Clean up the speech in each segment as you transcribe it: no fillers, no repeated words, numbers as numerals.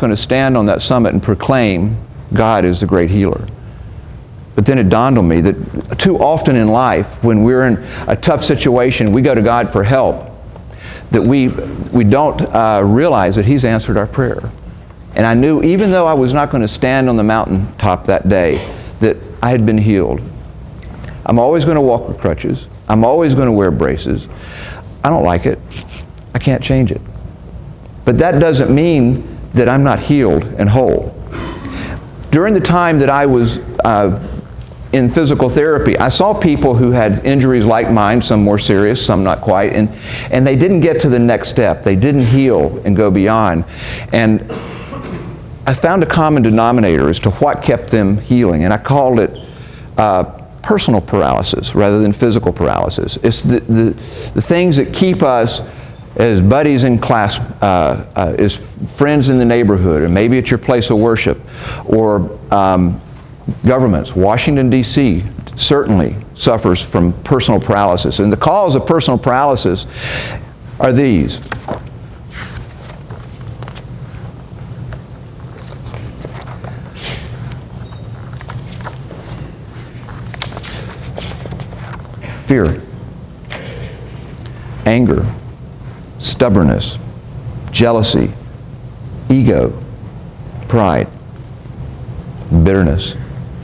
going to stand on that summit and proclaim God is the great healer. But then it dawned on me that too often in life, when we're in a tough situation, we go to God for help, that we don't realize that He's answered our prayer. And I knew, even though I was not going to stand on the mountaintop that day, that I had been healed. I'm always going to walk with crutches. I'm always going to wear braces. I don't like it. I can't change it. But that doesn't mean that I'm not healed and whole. During the time that I was in physical therapy, I saw people who had injuries like mine, some more serious, some not quite, and they didn't get to the next step. They didn't heal and go beyond. And I found a common denominator as to what kept them healing, and I called it personal paralysis rather than physical paralysis. It's the things that keep us as buddies in class, as friends in the neighborhood, or maybe at your place of worship, or governments. Washington, D.C. certainly suffers from personal paralysis. And the cause of personal paralysis are these. Fear, anger, stubbornness, jealousy, ego, pride, bitterness.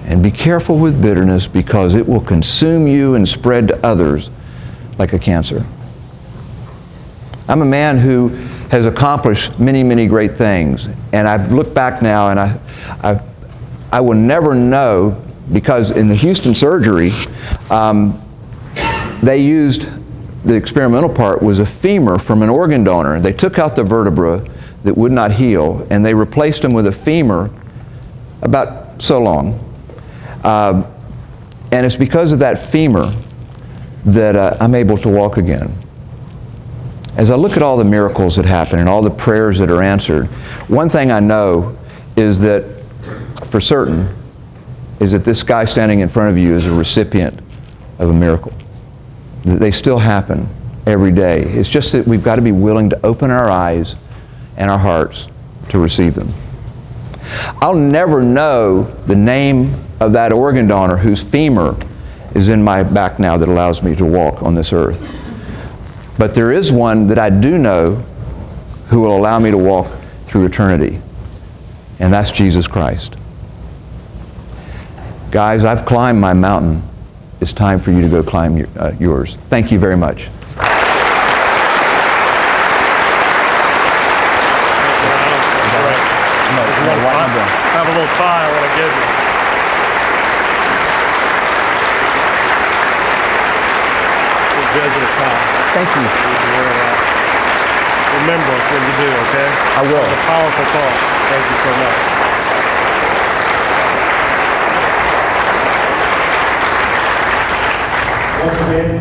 And be careful with bitterness, because it will consume you and spread to others like a cancer. I'm a man who has accomplished many, many great things. And I've looked back now, and I will never know, because in the Houston surgery, they used, the experimental part was a femur from an organ donor. They took out the vertebra that would not heal, and they replaced them with a femur about so long. And it's because of that femur that I'm able to walk again. As I look at all the miracles that happen and all the prayers that are answered, one thing I know is that, for certain, is that this guy standing in front of you is a recipient of a miracle. They still happen every day. It's just that we've got to be willing to open our eyes and our hearts to receive them. I'll never know the name of that organ donor whose femur is in my back now that allows me to walk on this earth. But there is one that I do know who will allow me to walk through eternity, and that's Jesus Christ. Guys, I've climbed my mountain. It's time for you to go climb yours. Thank you very much. I have a little tie I want to give you. Jesuit tie. Thank you. You can wear that. Remember us when you do, okay? I will. It's a powerful thought. Thank you so much. Once again.